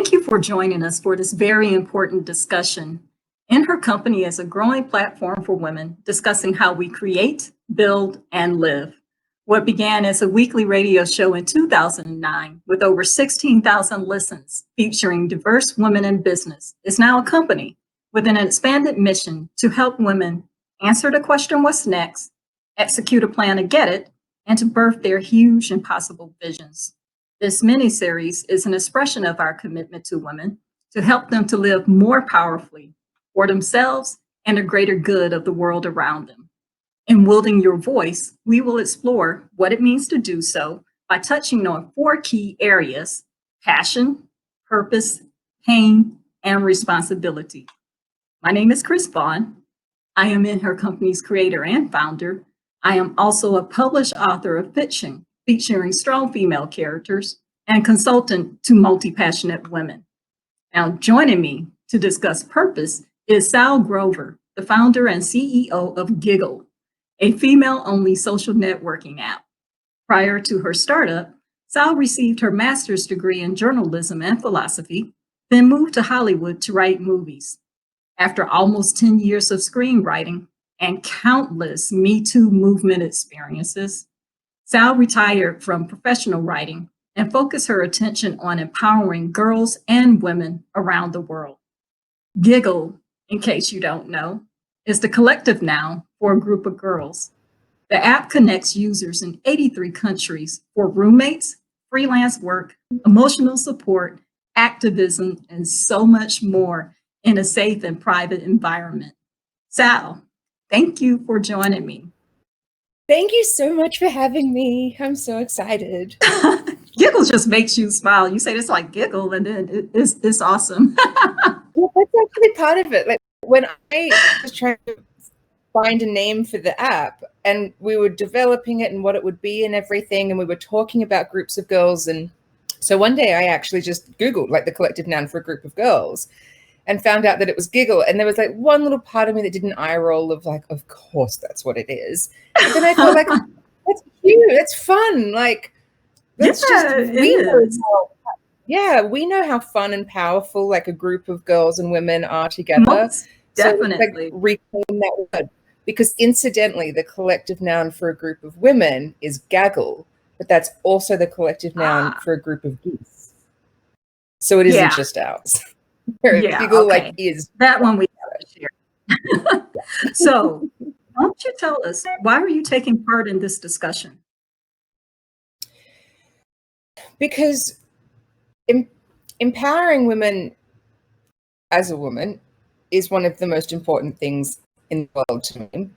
Thank you for joining us for this very important discussion. In Her Company is a growing platform for women discussing how we create, build, and live. What began as a weekly radio show in 2009 with over 16,000 listens featuring diverse women in business is now a company with an expanded mission to help women answer the question, what's next, execute a plan to get it, and to birth their huge impossible visions. This mini-series is an expression of our commitment to women to help them to live more powerfully for themselves and the greater good of the world around them. In Wielding Your Voice, we will explore what it means to do so by touching on 4 key areas: passion, purpose, pain, and responsibility. My name is Chris Vaughn. I am In Her Company's creator and founder. I am also a published author of fiction featuring strong female characters and consultant to multi-passionate women. Now, joining me to discuss purpose is Sal Grover, the founder and CEO of Giggle, a female-only social networking app. Prior to her startup, Sal received her master's degree in journalism and philosophy, then moved to Hollywood to write movies. After almost 10 years of screenwriting and countless Me Too movement experiences, Sal retired from professional writing and focused her attention on empowering girls and women around the world. Giggle, in case you don't know, is the collective noun for a group of girls. The app connects users in 83 countries for roommates, freelance work, emotional support, activism, and so much more in a safe and private environment. Sal, thank you for joining me. Thank you so much for having me. I'm so excited. Giggle just makes you smile. You say it's like Giggle, and then it's awesome. Well, that's actually part of it. Like when I was trying to find a name for the app, and we were developing it and what it would be and everything, and we were talking about groups of girls, and so one day I actually just Googled like the collective noun for a group of girls, and found out that it was Giggle. And there was like one little part of me that did an eye roll of like, of course that's what it is. But then I thought like, that's cute, it's fun. Like, that's we know how fun and powerful like a group of girls and women are together. Most definitely. So, like, reclaim that word. Because incidentally, the collective noun for a group of women is gaggle, but that's also the collective noun for a group of geese. So it isn't just ours. Giggle like is that one we have to share. So why don't you tell us, why are you taking part in this discussion? Because empowering women as a woman is one of the most important things in the world to me.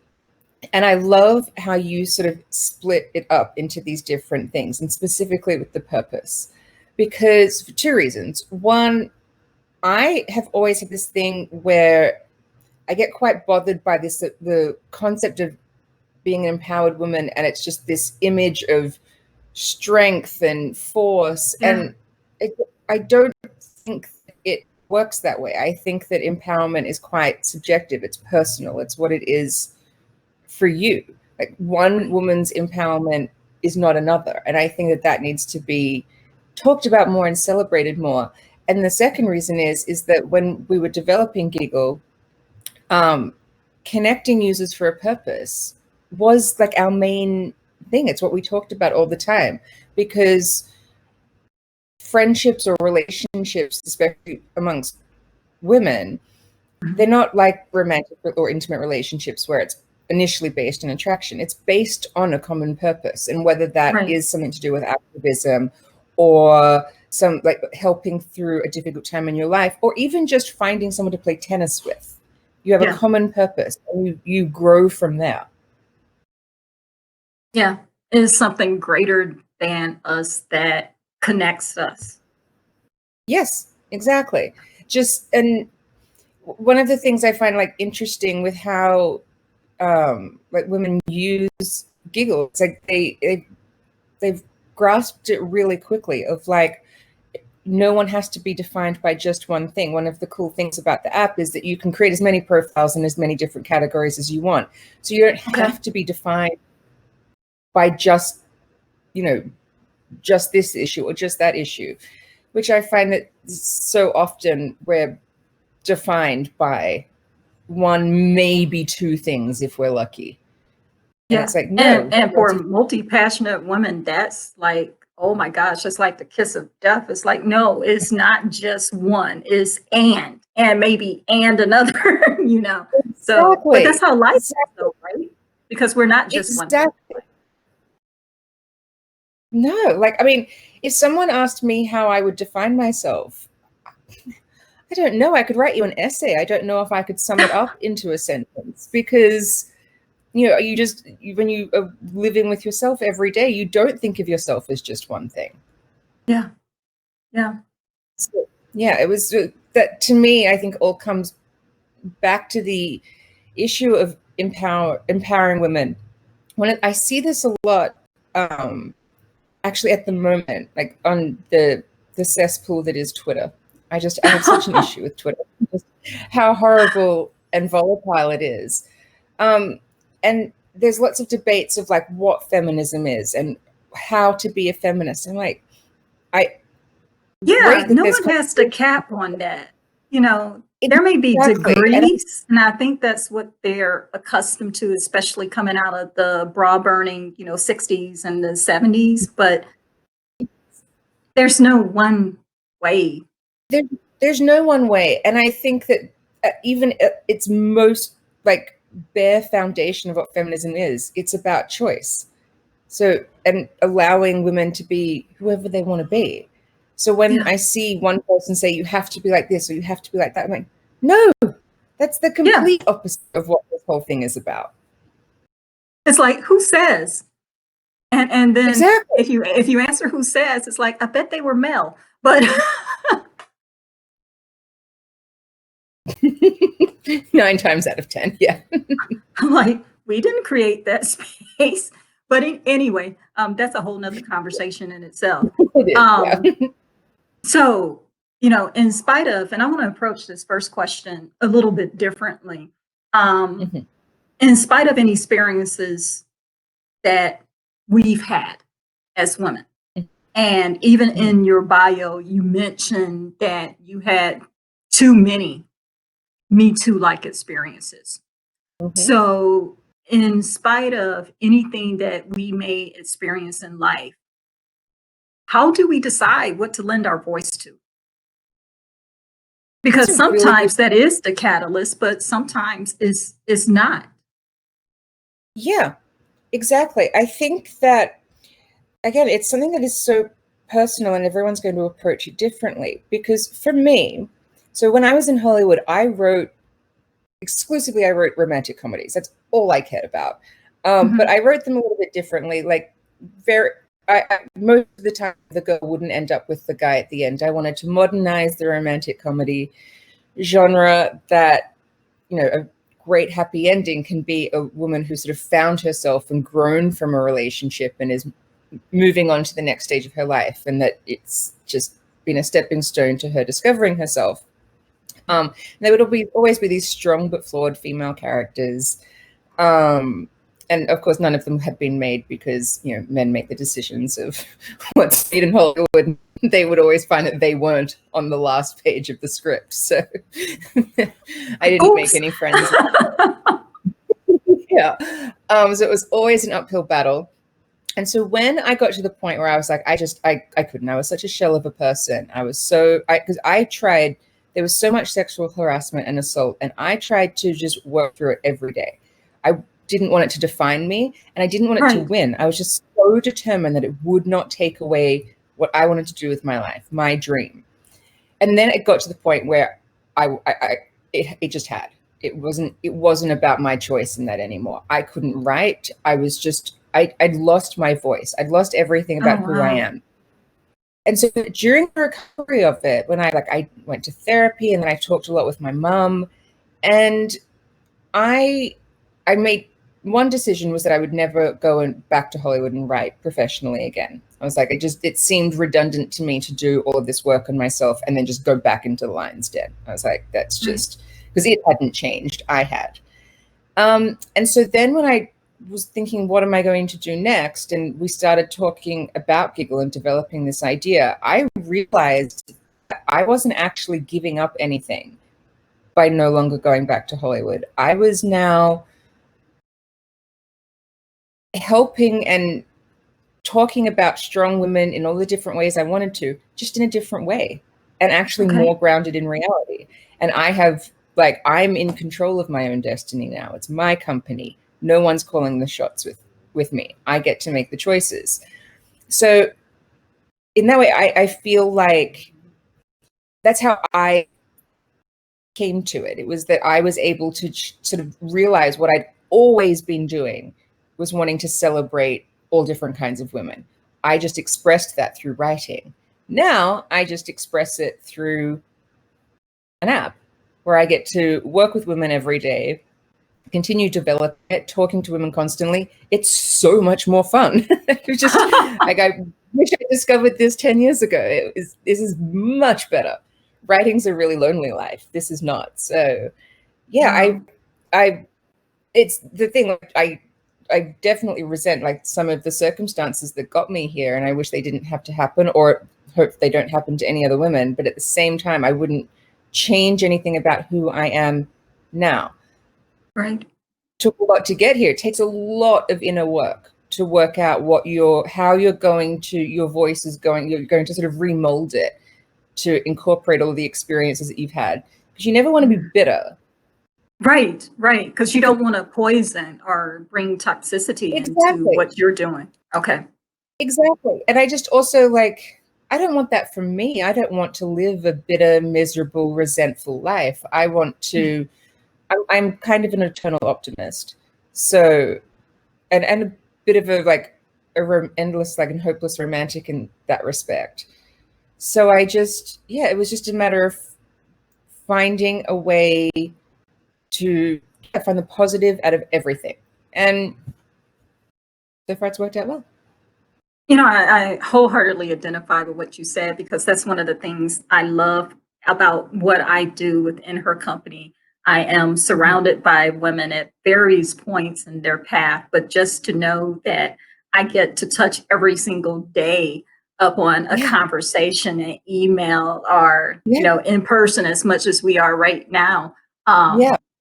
And I love how you sort of split it up into these different things, and specifically with the purpose, because for 2 reasons. One, I have always had this thing where I get quite bothered by this, the concept of being an empowered woman, and it's just this image of strength and force. And I don't think it works that way. I think that empowerment is quite subjective. It's personal. It's what it is for you. Like one woman's empowerment is not another. And I think that that needs to be talked about more and celebrated more. And the second reason is that when we were developing Giggle, connecting users for a purpose was like our main thing. It's what we talked about all the time, because friendships or relationships, especially amongst women, they're not like romantic or intimate relationships where it's initially based on attraction. It's based on a common purpose, and whether that is something to do with activism or some like helping through a difficult time in your life, or even just finding someone to play tennis with. You have a common purpose, and you grow from there. Yeah, it is something greater than us that connects us. Yes, exactly. And one of the things I find like interesting with how like women use Giggle, it's like they've grasped it really quickly of like, no one has to be defined by just one thing. One of the cool things about the app is that you can create as many profiles in as many different categories as you want. So you don't have to be defined by just, just this issue or just that issue. which I find that so often we're defined by one, maybe two things if we're lucky. And Yeah. it's like, no. And for multi-passionate women, that's like, oh my gosh, it's like the kiss of death. It's like, no, it's not just one, it's and maybe and another, you know. So, but that's how life is though, right? Because we're not just one thing. No, like, I mean, if someone asked me how I would define myself, I don't know. I could write you an essay. I don't know if I could sum it up into a sentence, because, you know, when you are living with yourself every day, you don't think of yourself as just one thing. Yeah. Yeah. So, yeah, it was that, to me, I think all comes back to the issue of empowering women. When I see this a lot, actually at the moment, like on the cesspool that is Twitter. I have such an issue with Twitter, just how horrible and volatile it is. And there's lots of debates of like what feminism is and how to be a feminist. And like, no one has to cap on that. You know, there may be exactly. degrees, and I think that's what they're accustomed to, especially coming out of the bra burning, 60s and the 70s. But there's no one way. There's no one way. And I think that even its most like bare foundation of what feminism is, it's about choice. So, and allowing women to be whoever they want to be. So when I see one person say you have to be like this or you have to be like that, I'm like, no, that's the complete opposite of what this whole thing is about. It's like, who says? And then exactly. if you answer who says, it's like, I bet they were male. But 9 times out of 10, yeah. I'm like, we didn't create that space. But anyway, that's a whole nother conversation in itself. It is, So, in spite of, and I want to approach this first question a little bit differently. In spite of any experiences that we've had as women, and even in your bio, you mentioned that you had too many Me Too-like experiences. So, in spite of anything that we may experience in life, how do we decide what to lend our voice to? Because sometimes that is the catalyst, but sometimes it's not. Yeah, exactly. I think that, again, it's something that is so personal and everyone's going to approach it differently. Because for me, so when I was in Hollywood, I wrote romantic comedies. That's all I cared about. But I wrote them a little bit differently. Like, most of the time, the girl wouldn't end up with the guy at the end. I wanted to modernize the romantic comedy genre, that, a great happy ending can be a woman who sort of found herself and grown from a relationship and is moving on to the next stage of her life, and that it's just been a stepping stone to her discovering herself. There would always be these strong but flawed female characters. And of course, none of them had been made because, men make the decisions of what's made in Hollywood. They would always find that they weren't on the last page of the script. So I didn't make any friends. Yeah. So it was always an uphill battle. And so when I got to the point where I was like, I couldn't. I was such a shell of a person. Because I tried, there was so much sexual harassment and assault, and I tried to just work through it every day. I didn't want it to define me, and I didn't want it to win. I was just so determined that it would not take away what I wanted to do with my life, my dream. And then it got to the point where it just had. It wasn't about my choice in that anymore. I couldn't write. I'd lost my voice. I'd lost everything about who I am. And so during the recovery of it, when I went to therapy, and then I talked a lot with my mom, and I made one decision, was that I would never go back to Hollywood and write professionally again. I was like, it seemed redundant to me to do all of this work on myself and then just go back into the lion's den. I was like, that's just, because it hadn't changed, I had. And so then when I was thinking, what am I going to do next? And we started talking about Giggle and developing this idea. I realized that I wasn't actually giving up anything by no longer going back to Hollywood. I was now helping and talking about strong women in all the different ways I wanted to, just in a different way, and actually more grounded in reality. And I'm in control of my own destiny now. It's my company. No one's calling the shots with me. I get to make the choices. So in that way, I feel like that's how I came to it. It was that I was able to sort of realize what I'd always been doing was wanting to celebrate all different kinds of women. I just expressed that through writing. Now I just express it through an app where I get to work with women every day, continue developing it, talking to women constantly. It's so much more fun. It's just like, I wish I discovered this 10 years ago. This is much better. Writing's a really lonely life. This is not. So yeah, it's the thing. I definitely resent like some of the circumstances that got me here, and I wish they didn't have to happen, or hope they don't happen to any other women. But at the same time, I wouldn't change anything about who I am now. Right. Took a lot to get here. It takes a lot of inner work to work out how you're going to, your voice is going, you're going to sort of remold it to incorporate all the experiences that you've had, because you never want to be bitter. Right, because you don't want to poison or bring toxicity into what you're doing. Okay. Exactly. And I just also I don't want that for me. I don't want to live a bitter, miserable, resentful life. I want to, I'm kind of an eternal optimist. So, and a bit of endless, and hopeless romantic in that respect. So it was just a matter of finding a way to find the positive out of everything. And so far it's worked out well. I wholeheartedly identify with what you said, because that's one of the things I love about what I do within her company. I am surrounded by women at various points in their path, but just to know that I get to touch every single day upon a conversation, an email, or in person, as much as we are right now,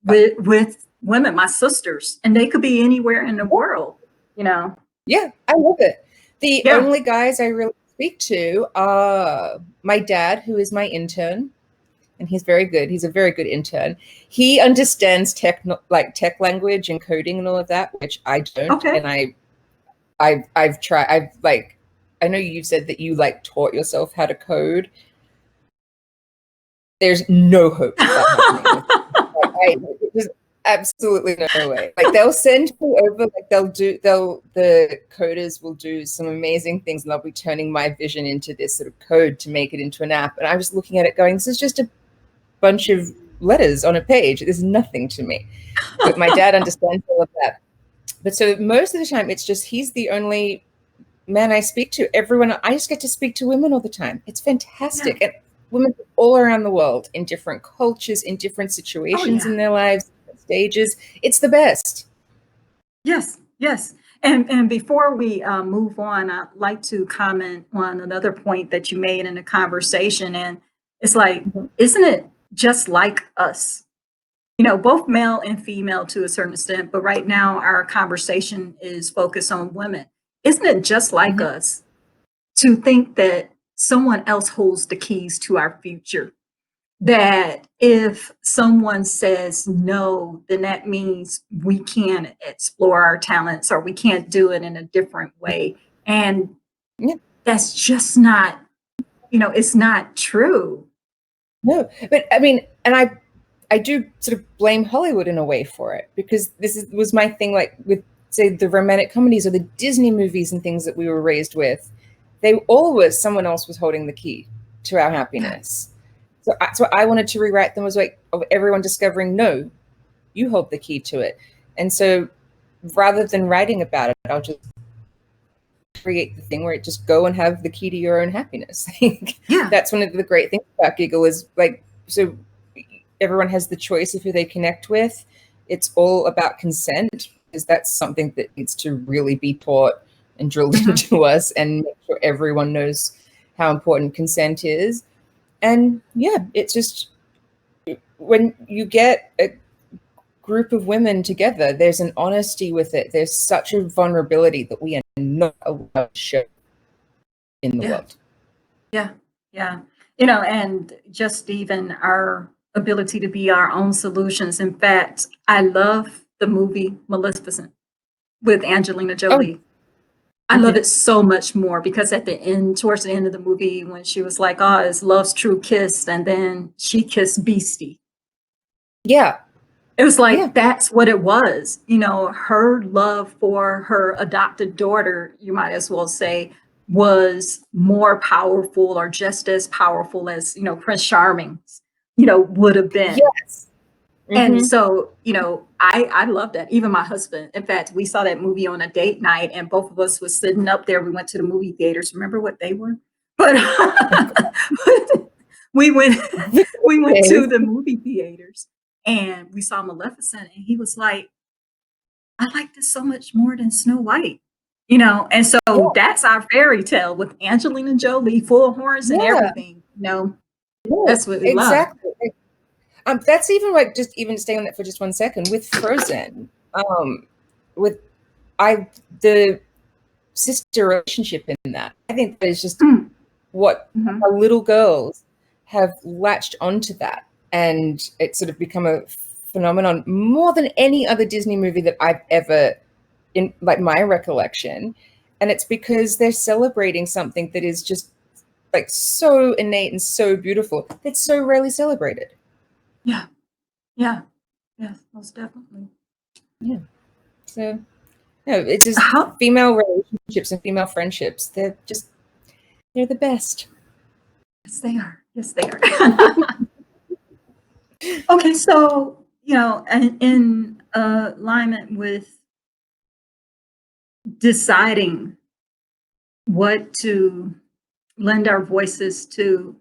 with women, my sisters, and they could be anywhere in the world. Yeah, I love it. The only guys I really speak to are my dad, who is my intern, and he's very good. He's a very good intern. He understands tech language and coding and all of that, which I don't. Okay. And I've tried. I know you've said that you taught yourself how to code. There's no hope of that happening. There's absolutely no way. They'll send me over, the coders will do some amazing things, and they'll be turning my vision into this sort of code to make it into an app. And I was looking at it going, this is just a bunch of letters on a page. There's nothing to me. But my dad understands all of that. But so most of the time, it's just, he's the only man I speak to. I just get to speak to women all the time. It's fantastic. And women all around the world, in different cultures, in different situations in their lives, different stages. It's the best. Yes. And before we move on, I'd like to comment on another point that you made in the conversation. And it's isn't it just like us? Both male and female to a certain extent, but right now our conversation is focused on women. Isn't it just like us to think that someone else holds the keys to our future? That if someone says no, then that means we can't explore our talents, or we can't do it in a different way. And that's just not, it's not true. No, but I mean, and I do sort of blame Hollywood in a way for it, because was my thing, with, say, the romantic comedies or the Disney movies and things that we were raised with. They always, someone else was holding the key to our happiness. So I wanted to rewrite them as of everyone discovering, no, you hold the key to it. And so rather than writing about it, I'll just create the thing where it just go and have the key to your own happiness. That's one of the great things about Giggle is so everyone has the choice of who they connect with. It's all about consent. because that's something that needs to really be taught and drilled into us, and make sure everyone knows how important consent is. And yeah, it's just, when you get a group of women together, there's an honesty with it. There's such a vulnerability that we are not allowed to show in the world. Yeah. And just even our ability to be our own solutions. In fact, I love the movie Maleficent with Angelina Jolie. I love it so much more because at the end, towards the end of the movie, when she was like, "Oh, it's love's true kiss," and then she kissed Beastie. Yeah. It was like, that's what it was. Her love for her adopted daughter, you might as well say, was more powerful or just as powerful as, Prince Charming's, would have been. Yes. And so, I love that. Even my husband, in fact, we saw that movie on a date night and both of us was sitting up there. We went to the movie theaters. Remember what they were? But we went to the movie theaters and we saw Maleficent and he was like, "I like this so much more than Snow White." And so that's our fairy tale with Angelina Jolie, full horns and everything. That's what we love. That's even like, just even staying on that for just 1 second with Frozen, with the sister relationship in that. I think that is just what our little girls have latched onto that, and it's sort of become a phenomenon more than any other Disney movie that I've ever, in like my recollection. And it's because they're celebrating something that is just like so innate and so beautiful. It's so rarely celebrated. Yeah, most definitely. Yeah. So, no, it's just female relationships and female friendships. They're the best. Yes, they are. Okay, so, in alignment with deciding what to lend our voices to,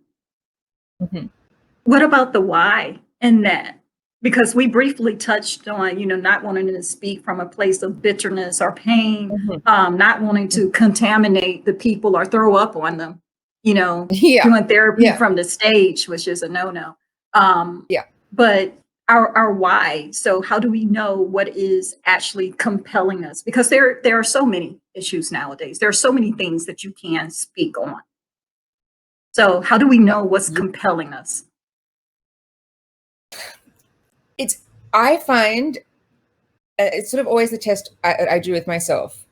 what about the why in that? Because we briefly touched on, not wanting to speak from a place of bitterness or pain, not wanting to contaminate the people or throw up on them, doing therapy from the stage, which is a no-no. But our why. So how do we know what is actually compelling us? Because there are so many issues nowadays. There are so many things that you can speak on. So how do we know what's compelling us? I find it's sort of always the test I do with myself.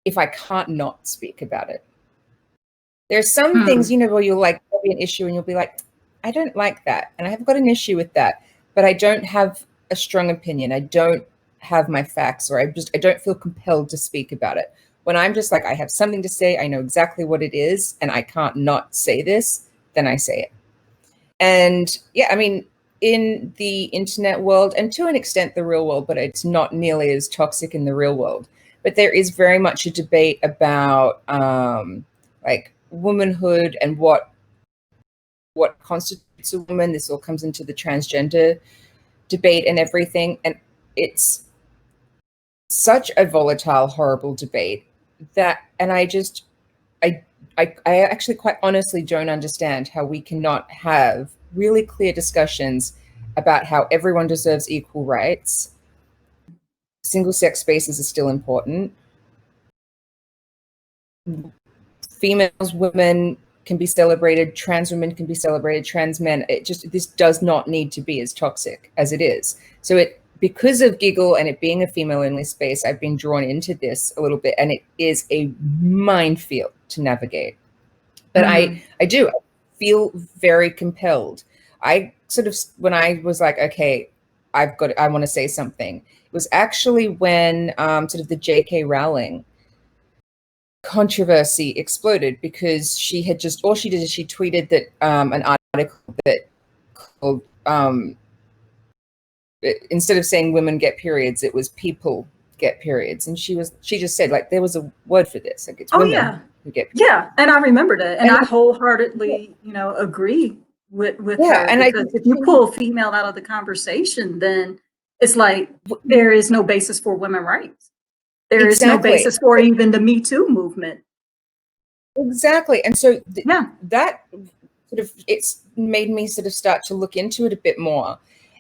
If I can't not speak about it, there's some things, where you'll like, there'll be an issue and you'll be like, I don't like that. And I have got an issue with that, but I don't have a strong opinion. I don't have my facts, or I don't feel compelled to speak about it. When I'm just like, I have something to say, I know exactly what it is, and I can't not say this, then I say it. And yeah, I mean, in the internet world, and to an extent the real world, but it's not nearly as toxic in the real world. But there is very much a debate about like womanhood and what constitutes a woman. This all comes into the transgender debate and everything. And it's such a volatile, horrible debate that, and I actually quite honestly don't understand how we cannot have really clear discussions about how everyone deserves equal rights. Single-sex spaces are still important. Females, women can be celebrated. Trans women can be celebrated. Trans men. This does not need to be as toxic as it is. So because of Giggle and it being a female-only space, I've been drawn into this a little bit, and it is a minefield to navigate. But I feel very compelled. I sort of, when I was like, okay, I want to say something. It was actually when sort of the J.K. Rowling controversy exploded, because all she did is she tweeted that an article that called, instead of saying women get periods, it was people get periods. And she just said, like, there was a word for this. Like, it's women who get periods. Yeah, and I remember that. And I wholeheartedly, agree with her. And because if you pull female out of the conversation, then It's like there is no basis for women's rights. There is no Exactly. basis for even the Me Too movement. Exactly. And so Yeah. that sort of, it's made me sort of start to look into it a bit more.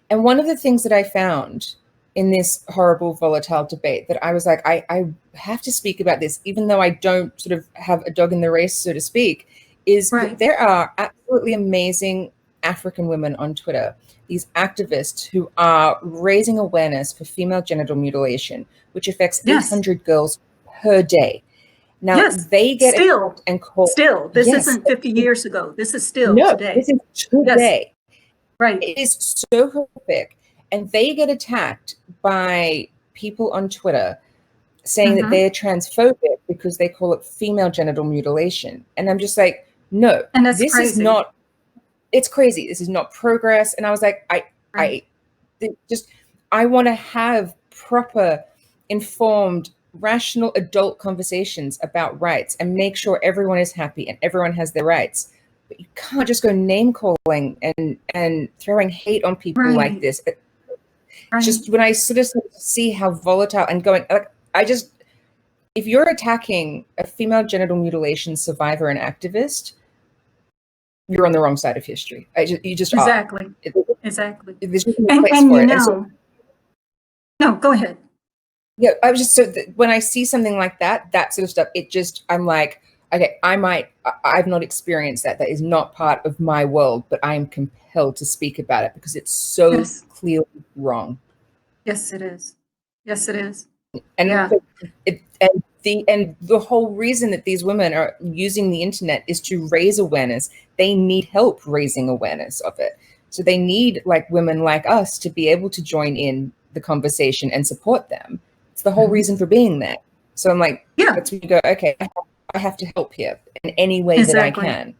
And one of the things that I found in this horrible, volatile debate that I was like, I have to speak about this, even though I don't sort of have a dog in the race, so to speak, is that there are absolutely amazing African women on Twitter, these activists who are raising awareness for female genital mutilation, which affects 800 girls per day. Now, they get still and called. Still, this isn't 50 years ago. This is still No, today. this is today. Right. It is so horrific. And they get attacked by people on Twitter saying that they're transphobic because they call it female genital mutilation. And I'm just like, no, and that's this crazy. is not, it's crazy. This is not progress. And I was like, I want to have proper, informed, rational adult conversations about rights and make sure everyone is happy and everyone has their rights. But you can't just go name calling and throwing hate on people like this. Just when I sort of see how volatile and going, like, if you're attacking a female genital mutilation survivor and activist, you're on the wrong side of history. You just exactly. Are. Exactly. There's no place for it. No, go ahead. Yeah, I was just when I see something like that sort of stuff, I'm like, okay, I've not experienced that. That is not part of my world, but I am compelled to speak about it because it's so clearly wrong. Yes, it is. Yes, it is. And the whole reason that these women are using the internet is to raise awareness. They need help raising awareness of it. So they need like women like us to be able to join in the conversation and support them. It's the whole reason for being there. So I'm like, that's when you go, okay, I have to help here in any way that I can.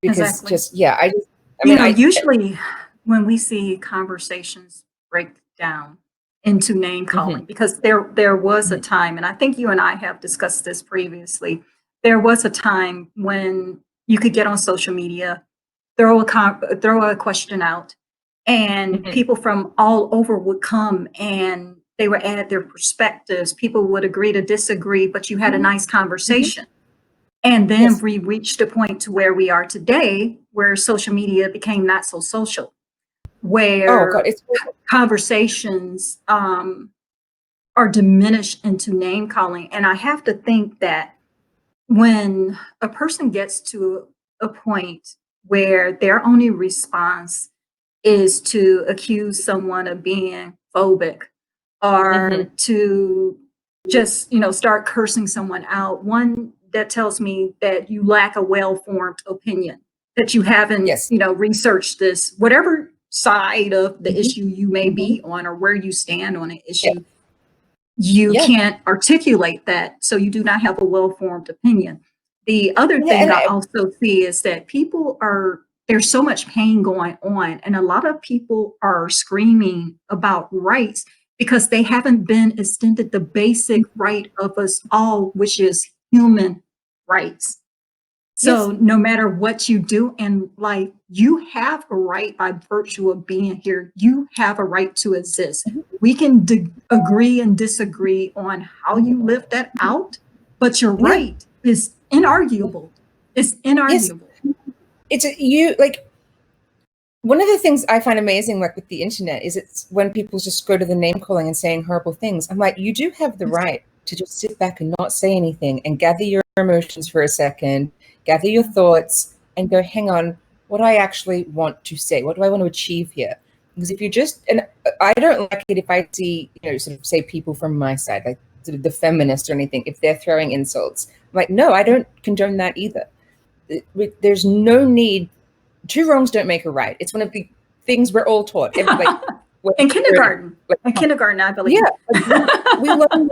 Because usually when we see conversations break down into name calling, because there was a time, and I think you and I have discussed this previously, there was a time when you could get on social media, throw a question out, and people from all over would come and they would add their perspectives. People would agree to disagree, but you had a nice conversation. And then we reached a point to where we are today, where social media became not so social, where conversations are diminished into name calling. And I have to think that when a person gets to a point where their only response is to accuse someone of being phobic or to just, start cursing someone out, one that tells me that you lack a well-formed opinion, that you haven't, researched this, whatever side of the issue you may be on or where you stand on an issue, you can't articulate that. So you do not have a well-formed opinion. The other thing I also see is that there's so much pain going on, and a lot of people are screaming about rights because they haven't been extended the basic right of us all, which is human rights. So no matter what you do in life, you have a right by virtue of being here. You have a right to exist. We can agree and disagree on how you live that out, but your right is inarguable. It's inarguable. One of the things I find amazing, like with the internet, is it's when people just go to the name calling and saying horrible things. I'm like, you do have the right to just sit back and not say anything and gather your emotions for a second, gather your thoughts, and go, hang on, what do I actually want to say? What do I want to achieve here? Because if you and I don't like it if I see, sort of say people from my side, like sort of the feminists or anything, if they're throwing insults. I'm like, no, I don't condone that either. There's no need. Two wrongs don't make a right. It's one of the things we're all taught. In kindergarten. In kindergarten, I believe. Yeah, we learn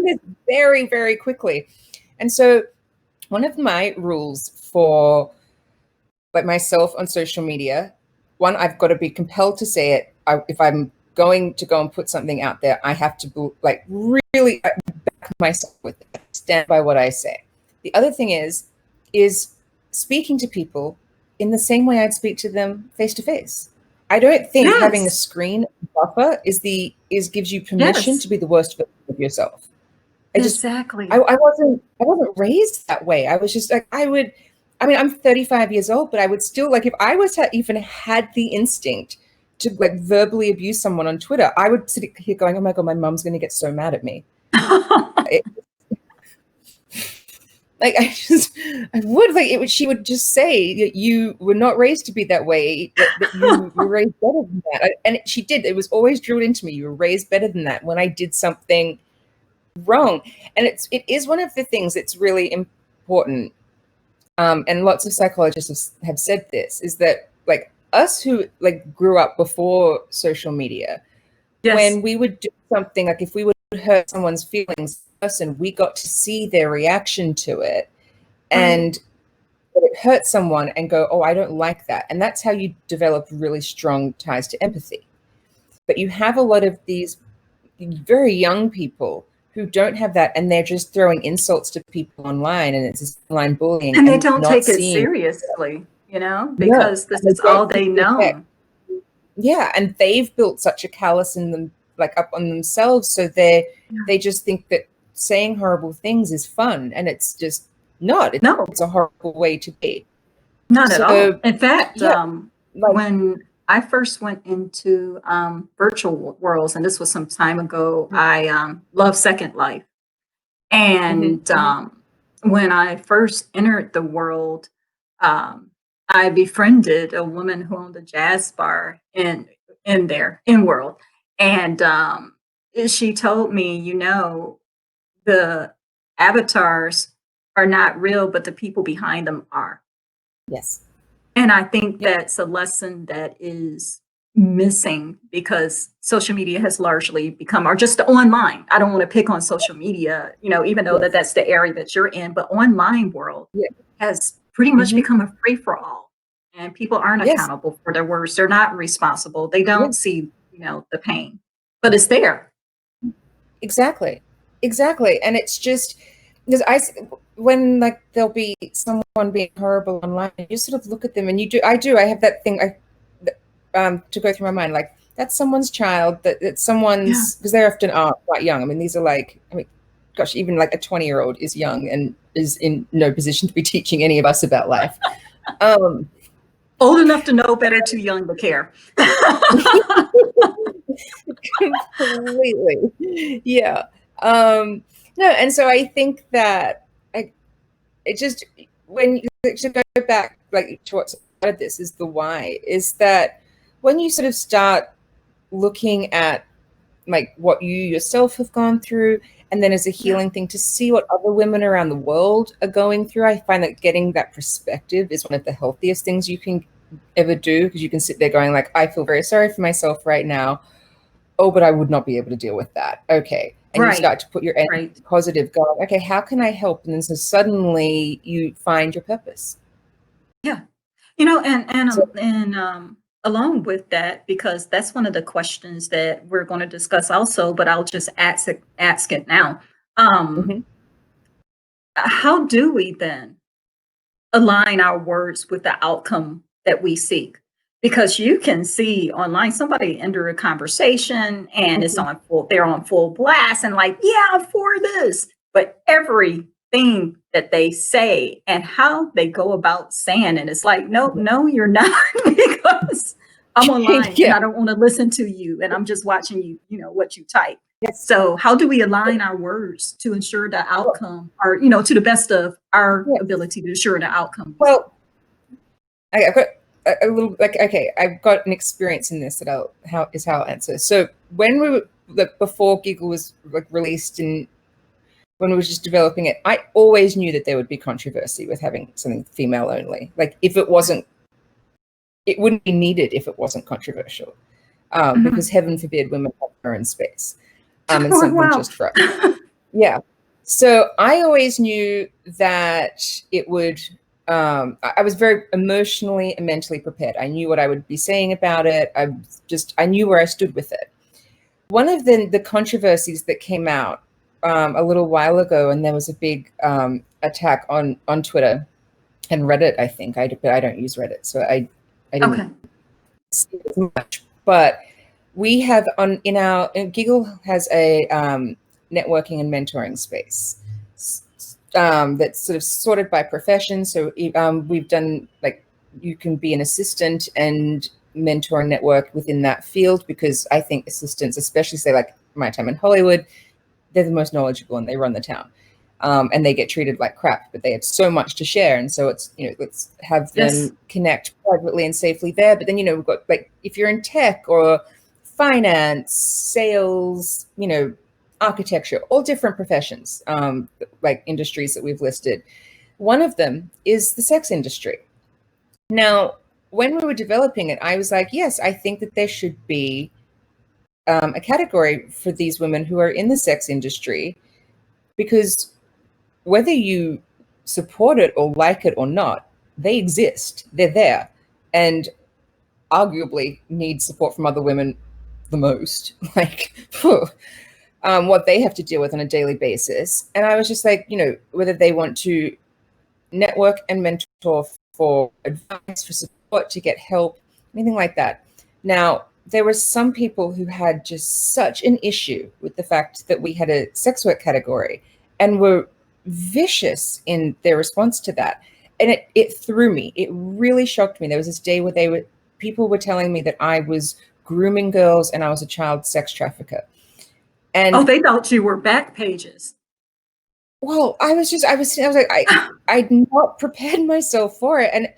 this very, very quickly. And so one of my rules for like myself on social media, one, I've got to be compelled to say it. If I'm going to go and put something out there, I have to like really back myself with it, stand by what I say. The other thing is speaking to people in the same way I'd speak to them face to face. I don't think having a Yes. screen buffer gives you permission Yes. to be the worst version of yourself. Exactly. I wasn't raised that way. I was just like, I'm 35 years old, but I would still, like, if I was to even had the instinct to like verbally abuse someone on Twitter, I would sit here going, oh my God, my mom's going to get so mad at me. It, like, I would, like, she would just say that you were not raised to be that way, that you were raised better than that. And she did. It was always drilled into me. You were raised better than that when I did something wrong. And it is one of the things that's really important. And lots of psychologists have said this, is that like us who like grew up before social media, Yes. when we would do something, like if we would hurt someone's feelings, person, we got to see their reaction to it, Right. and it hurt someone and go, oh, I don't like that. And that's how you develop really strong ties to empathy. But you have a lot of these very young people who don't have that, and they're just throwing insults to people online, and it's this online bullying And they and don't not take it seeing. seriously, No, because this and is they all don't they protect. know. Yeah, and they've built such a callous in them, like up on themselves, so Yeah. they just think that saying horrible things is fun, and it's just not. No, It's a horrible way to be. not at all. So In fact, yeah, like when I first went into virtual worlds, and this was some time ago, I love Second Life. mhm, And mhm. when I first entered the world, um, I befriended a woman who owned a jazz bar in there in world, and she told me, the avatars are not real, but the people behind them are. Yes, And I think yep, that's a lesson that is missing because social media has largely become, or just online. I don't want to pick on social media, even though yes, that's the area that you're in, but online world yeah, has pretty much mhm, become a free for all. And people aren't yes, accountable for their words. They're not responsible. They yeah. don't see, the pain, but it's there. Exactly. Exactly. And it's just because when like there'll be someone being horrible online, you sort of look at them and I have that thing to go through my mind, like that's someone's child, that's Yeah. someone's, because they often are quite young. I mean, these are like, I mean, gosh, even like a 20-year-old is young and is in no position to be teaching any of us about life. Um, Old enough to know better, too young to care. completely. Yeah. No, and so I think that it just, when you to go back like to what started this, is the why, is that when you sort of start looking at like what you yourself have gone through, and then as a Yeah. healing thing to see what other women around the world are going through, I find that getting that perspective is one of the healthiest things you can ever do, because you can sit there going like, I feel very sorry for myself right now, oh, but I would not be able to deal with that. Okay. And you Right. start to put your energy Right. positive, going, okay, how can I help? And then so suddenly you find your purpose. Yeah. And So, along with that, because that's one of the questions that we're going to discuss also, but I'll just ask it now. Um, mhm. how do we then align our words with the outcome that we seek? Because you can see online somebody enter a conversation and Mhm. they're on full blast and like, yeah, I'm for this. But everything that they say and how they go about saying it, it's like, no, no, you're not, because I'm online and Yeah. I don't want to listen to you and I'm just watching you, what you type. Yes. So how do we align our words to ensure the Well, outcome, or, to the best of our yeah. ability to ensure the outcome we seek? Well, I've got a little, like, okay, I've got an experience in this that how I'll answer. So when we were, like, before Giggle was like released, and when we were just developing it, I always knew that there would be controversy with having something female only. Like if it wasn't, it wouldn't be needed if it wasn't controversial. Because Mhm. heaven forbid women have their own space, and Oh, something wow. just for us. Yeah. So I always knew that it would, I was very emotionally and mentally prepared. I knew what I would be saying about it. I knew where I stood with it. One of the controversies that came out a little while ago, and there was a big attack on Twitter and Reddit, I think. But I don't use Reddit, so I didn't Okay. see it as much, but we have Giggle has a networking and mentoring space that's sort of sorted by profession. So we've done, like, you can be an assistant and mentor and network within that field, because I think assistants, especially say like my time in Hollywood, they're the most knowledgeable and they run the town. And they get treated like crap, but they have so much to share. And so it's, let's have them connect privately and safely there. But then, we've got, like, if you're in tech or finance, sales, architecture, all different professions, like industries that we've listed. One of them is the sex industry. Now, when we were developing it, I was like, yes, I think that there should be a category for these women who are in the sex industry, because whether you support it or like it or not, they exist, they're there, and arguably need support from other women the most, like what they have to deal with on a daily basis. And I was just like, whether they want to network and mentor for advice, for support, to get help, anything like that. Now, there were some people who had just such an issue with the fact that we had a sex work category and were vicious in their response to that. And it threw me. It really shocked me. There was this day where people were telling me that I was grooming girls and I was a child sex trafficker. And they thought you were back pages. Well, I was like, I'd not prepared myself for it. And,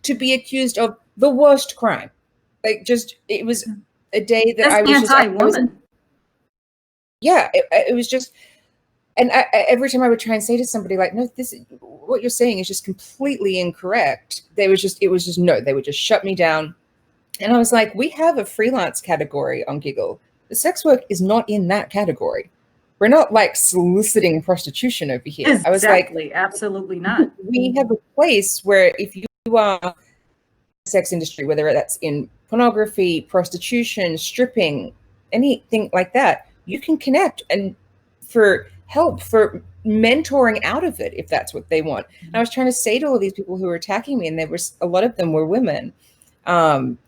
to be accused of the worst crime, like, just, it was a day that That's I was anti-woman. It was just, and every time I would try and say to somebody, like, no, what you're saying is just completely incorrect, it was just no, they would just shut me down. And I was like, we have a freelance category on Giggle. The sex work is not in that category. We're not, like, soliciting prostitution over here. Exactly. I was like, absolutely not. We have a place where if you are in the sex industry, whether that's in pornography, prostitution, stripping, anything like that, you can connect and for help, for mentoring out of it, if that's what they want. And I was trying to say to all these people who were attacking me, and a lot of them were women. And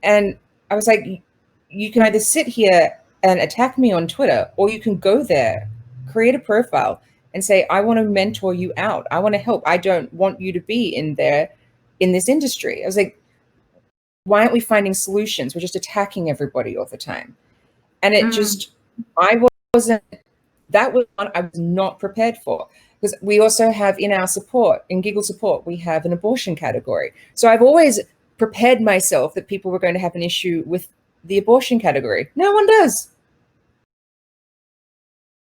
I was like, you can either sit here and attack me on Twitter, or you can go there, create a profile, and say, I want to mentor you out. I want to help. I don't want you to be in this industry. I was like, why aren't we finding solutions? We're just attacking everybody all the time. And it just, that was one I was not prepared for. Because we also have in our support, in Giggle support, we have an abortion category. So I've always prepared myself that people were going to have an issue with the abortion category. No one does.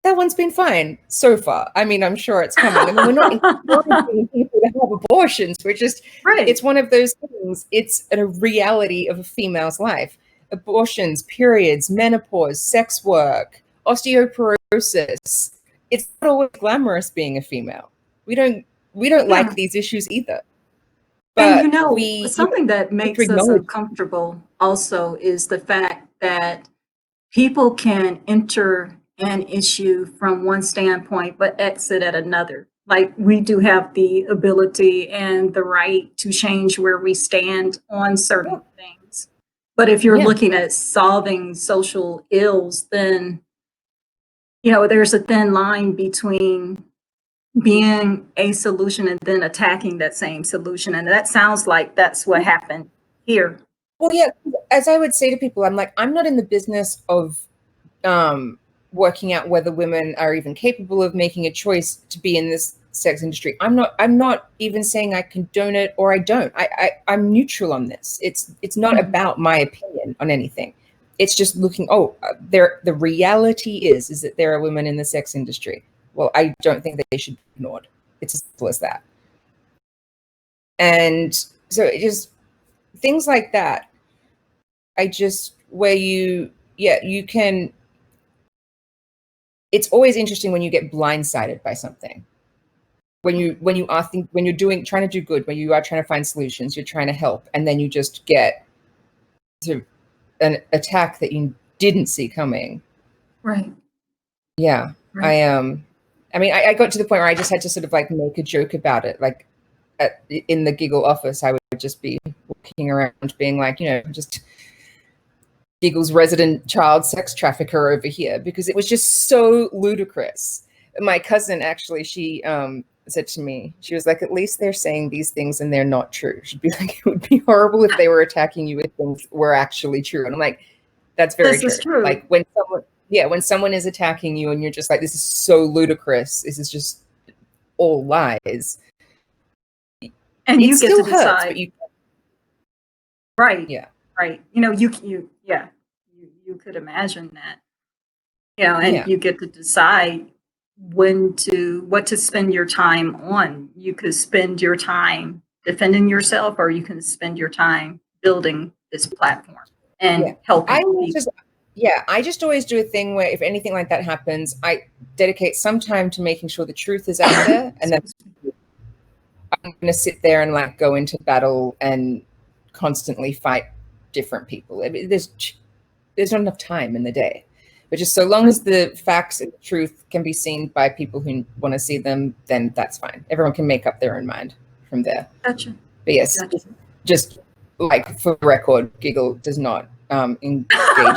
That one's been fine so far. I mean, I'm sure it's coming. I mean, we're not encouraging people to have abortions. We're just, It's one of those things. It's a reality of a female's life. Abortions, periods, menopause, sex work, osteoporosis. It's not always glamorous being a female. We don't like these issues either. But and something that makes us uncomfortable also is the fact that people can enter an issue from one standpoint, but exit at another. Like, we do have the ability and the right to change where we stand on certain things. But if you're looking at solving social ills, then, there's a thin line between being a solution and then attacking that same solution. And that sounds like that's what happened here. Well, yeah, as I would say to people, I'm like, I'm not in the business of working out whether women are even capable of making a choice to be in this sex industry. I'm not even saying I condone it or I don't. I'm neutral on this. It's not about my opinion on anything. It's just looking, the reality is that there are women in the sex industry. Well, I don't think that they should be ignored. It's as simple as that. And so it just, things like that, you can, it's always interesting when you get blindsided by something. When you're trying to do good, when you are trying to find solutions, you're trying to help, and then you just get sort of an attack that you didn't see coming. Right. Yeah. Right. I got to the point where I just had to sort of like make a joke about it. Like in the Giggle office, I would just be, walking around being like, just Giggle's resident child sex trafficker over here, because it was just so ludicrous. My cousin, actually, she said to me, she was like, at least they're saying these things and they're not true. She'd be like, it would be horrible if they were attacking you if things were actually true. And I'm like, that's very This is true. Like when someone is attacking you and you're just like, this is so ludicrous, this is just all lies. And you get to hurts, decide. but you, right. Yeah. Right. You could imagine that. And you get to decide what to spend your time on. You could spend your time defending yourself, or you can spend your time building this platform and helping people. I just always do a thing where if anything like that happens, I dedicate some time to making sure the truth is out there, and then I'm going to sit there and like go into battle and constantly fight different people. I mean, there's not enough time in the day. But just so long as the facts and the truth can be seen by people who want to see them, then that's fine. Everyone can make up their own mind from there. Gotcha. But yes, just like for the record, Giggle does not engage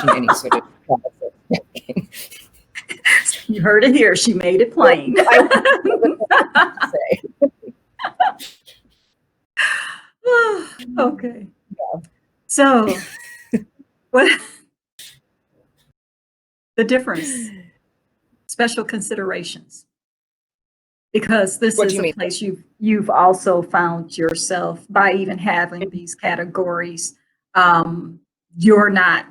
in any sort of You heard it here. She made it plain. Okay. Yeah. So what the difference? Special considerations. Because this is a place you've also found yourself by even having these categories. You're not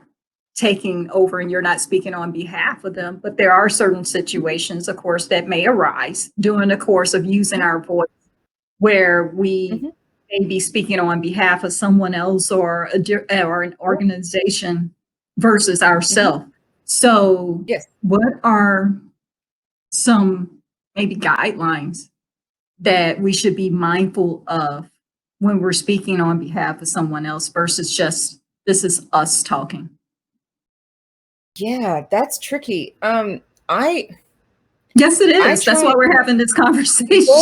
taking over and you're not speaking on behalf of them, but there are certain situations, of course, that may arise during the course of using our voice where we may be speaking on behalf of someone else or an organization versus ourselves. So what are some maybe guidelines that we should be mindful of when we're speaking on behalf of someone else versus just this is us talking? Yeah, that's tricky. Yes, it is. That's why we're having this conversation.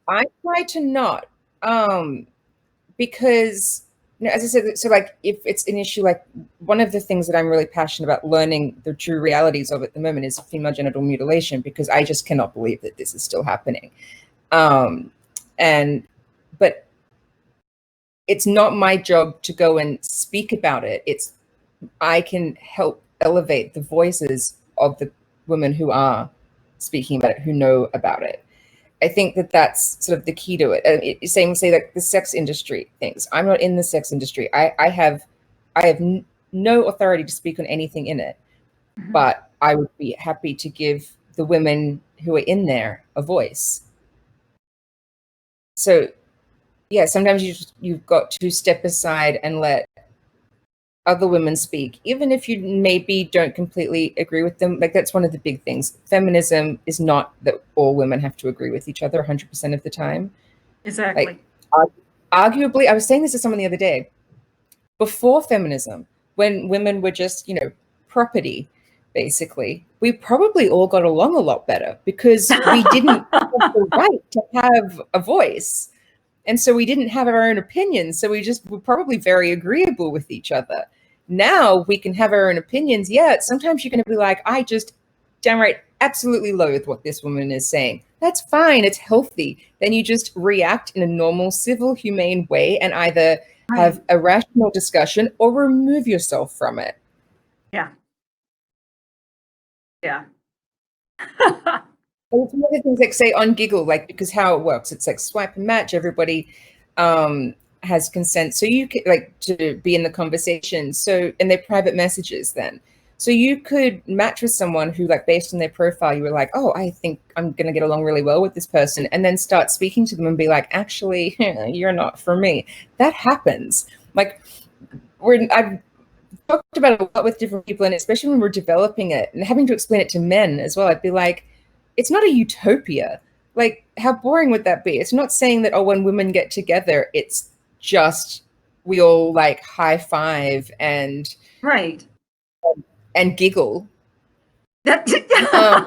I try to not, because as I said, so like if it's an issue, like one of the things that I'm really passionate about learning the true realities of at the moment is female genital mutilation, because I just cannot believe that this is still happening. But it's not my job to go and speak about it. I can help elevate the voices of the women who are speaking about it, who know about it. I think that that's sort of the key to it. Say like the sex industry things. I'm not in the sex industry. I have no authority to speak on anything in it, but I would be happy to give the women who are in there a voice. So yeah, sometimes you've got to step aside and let other women speak, even if you maybe don't completely agree with them. Like that's one of the big things. Feminism is not that all women have to agree with each other 100% of the time. Exactly. Like, arguably, I was saying this to someone the other day, before feminism, when women were just, property, basically, we probably all got along a lot better because we didn't have the right to have a voice. And so we didn't have our own opinions. So we just were probably very agreeable with each other. Now we can have our own opinions. Yeah, sometimes you're going to be like, I just downright absolutely loathe what this woman is saying. That's fine. It's healthy. Then you just react in a normal, civil, humane way and either have a rational discussion or remove yourself from it. Yeah. Yeah. It's one of the things like say on Giggle, like because how it works, it's like swipe and match. Everybody has consent, so you could like to be in the conversation. So and they're private messages then. So you could match with someone who, like, based on their profile, you were like, oh, I think I'm going to get along really well with this person, and then start speaking to them and be like, actually, you're not for me. That happens. Like I've talked about it a lot with different people, and especially when we're developing it and having to explain it to men as well, I'd be like, it's not a utopia. Like, how boring would that be? It's not saying that, oh, when women get together, it's just we all like high five and giggle. Sometimes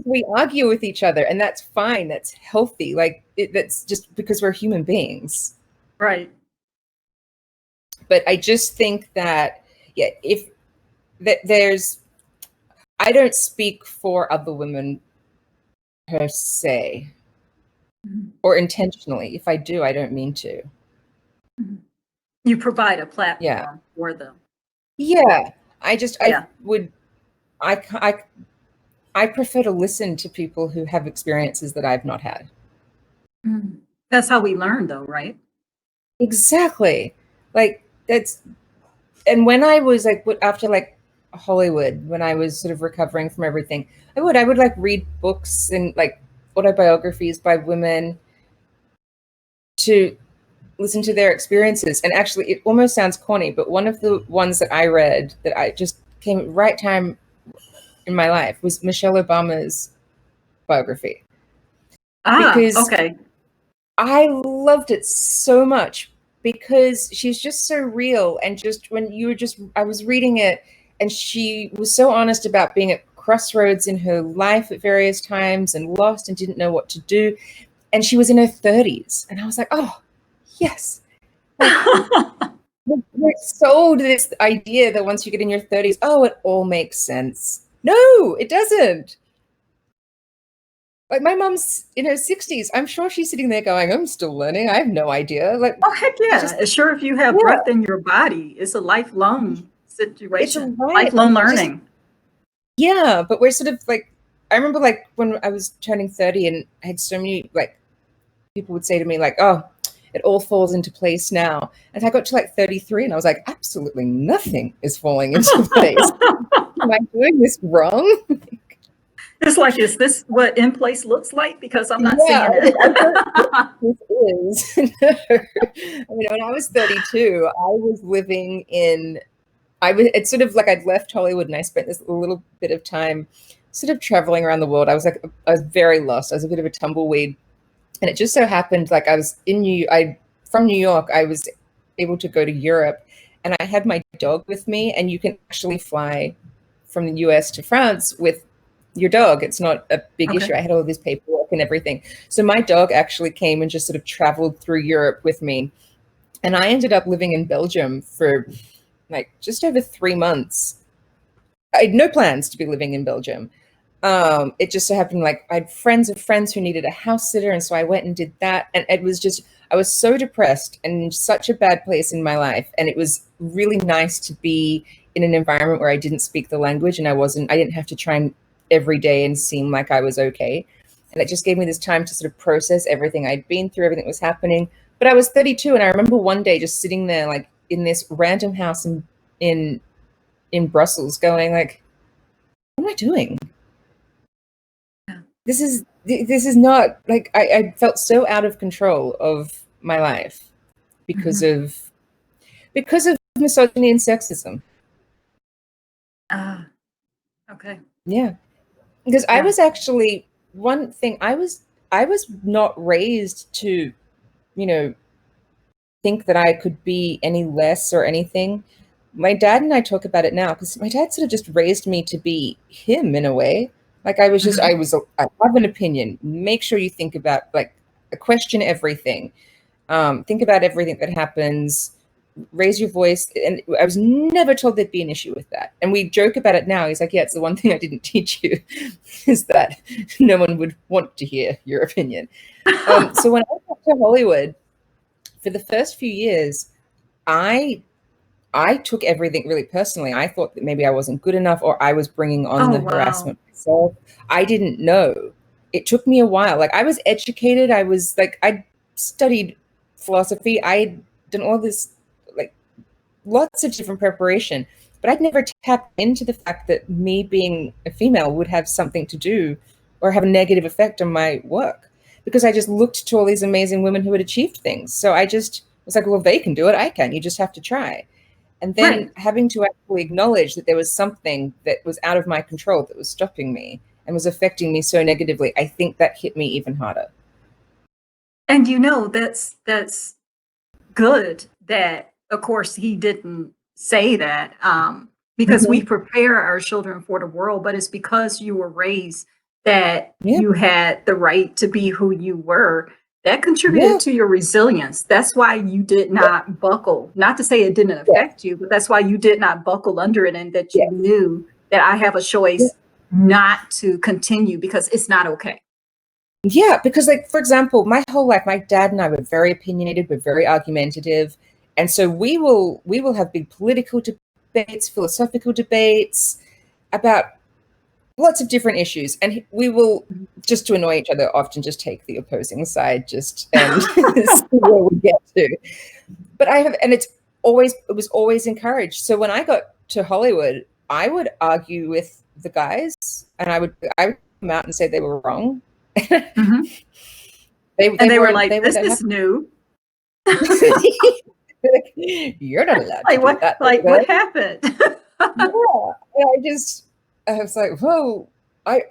we argue with each other, and that's fine. That's healthy. Like that's just because we're human beings. Right. But I just think that, yeah, if that there's, I don't speak for other women per se, Mhm. or intentionally. If I do, I don't mean to. Mhm. You provide a Yeah. platform for them. Yeah. I just, I Yeah. would, I, c- I prefer to listen to people who have experiences that I've not had. Mhm. That's how we learn though, right? Exactly. Like that's, and when I was like, after like Hollywood, when I was sort of recovering from everything, I would like read books and like autobiographies by women to listen to their experiences. And actually, it almost sounds corny, but one of the ones that I read that I just came at the right time in my life was Michelle Obama's biography, Ah, because okay. I loved it so much, because she's just so real. And just when you were just, I was reading it, and she was so honest about being at crossroads in her life at various times and lost and didn't know what to do. And she was in her 30s. And I was like, oh, yes. Like, we're sold this idea that once you get in your 30s, oh, it all makes sense. No, it doesn't. Like my mom's in her 60s. I'm sure she's sitting there going, I'm still learning. I have no idea. Like Oh, heck I yeah. just, Sure, if you have yeah, breath in your body, it's a lifelong it's a situation, riot. lifelong Just, learning. yeah, but we're sort of like, I remember like when I was turning 30 and I had so many like people would say to me like, oh, it all falls into place now. And I got to like 33 and I was like, absolutely nothing is falling into place. Am I doing this wrong? It's like, is this what in place looks like? Because I'm not Yeah, I seeing was it. like, I don't know what this is. No. I mean, when I was 32, I was living in, it's sort of like I'd left Hollywood and I spent this little bit of time sort of traveling around the world. I was very lost. I was a bit of a tumbleweed. And it just so happened, like I was from New York, I was able to go to Europe, and I had my dog with me. And you can actually fly from the US to France with your dog. It's not a big Okay. issue. I had all of this paperwork and everything. So my dog actually came and just sort of traveled through Europe with me. And I ended up living in Belgium for like just over 3 months. I had no plans to be living in Belgium. It just so happened like I had friends of friends who needed a house sitter, and so I went and did that. And it was just, I was so depressed and in such a bad place in my life. And it was really nice to be in an environment where I didn't speak the language, and I didn't have to try and every day and seem like I was okay. And it just gave me this time to sort of process everything I'd been through, everything that was happening. But I was 32, and I remember one day just sitting there like in this random house in in Brussels going like, what am I doing? Yeah. This is not like, I felt so out of control of my life because Mhm. of because of misogyny and sexism. Ah, okay. Yeah. Because I Yeah. was actually, one thing, I was not raised to, you know, think that I could be any less or anything. My dad and I talk about it now because my dad sort of just raised me to be him in a way. Like Mhm. I have an opinion. Make sure you think about like question everything. Think about everything that happens. Raise your voice. And I was never told there'd be an issue with that. And we joke about it now. He's like, yeah, it's the one thing I didn't teach you is that no one would want to hear your opinion. So when I got to Hollywood, for the first few years, I I took everything really personally. I thought that maybe I wasn't good enough or I was bringing on Oh, the wow. harassment myself. I didn't know. It took me a while. Like I was educated. I was like, I studied philosophy. I'd done all this, like lots of different preparation, but I'd never tapped into the fact that me being a female would have something to do or have a negative effect on my work, because I just looked to all these amazing women who had achieved things. So I just was like, well, if they can do it, I can. You just have to try. And then Right. having to actually acknowledge that there was something that was out of my control that was stopping me and was affecting me so negatively, I think that hit me even harder. And that's good that, of course, he didn't say that, because we Hmm. prepare our children for the world, but it's because you were raised that Yeah. you had the right to be who you were. That contributed to your resilience. That's why you did not buckle. Not to say it didn't affect you, but that's why you did not buckle under it, and that you knew that I have a choice not to continue because it's not okay. Yeah, because like, for example, my whole life, my dad and I were very opinionated, we're very argumentative. And so we will have big political debates, philosophical debates about lots of different issues. And we will, just to annoy each other, often just take the opposing side and see where we get to. But it was always encouraged. So when I got to Hollywood, I would argue with the guys, and I would come out and say they were wrong. Mm-hmm. They were like, this is new. You're not allowed to do that. Like, what happened? Yeah. I was like, whoa. I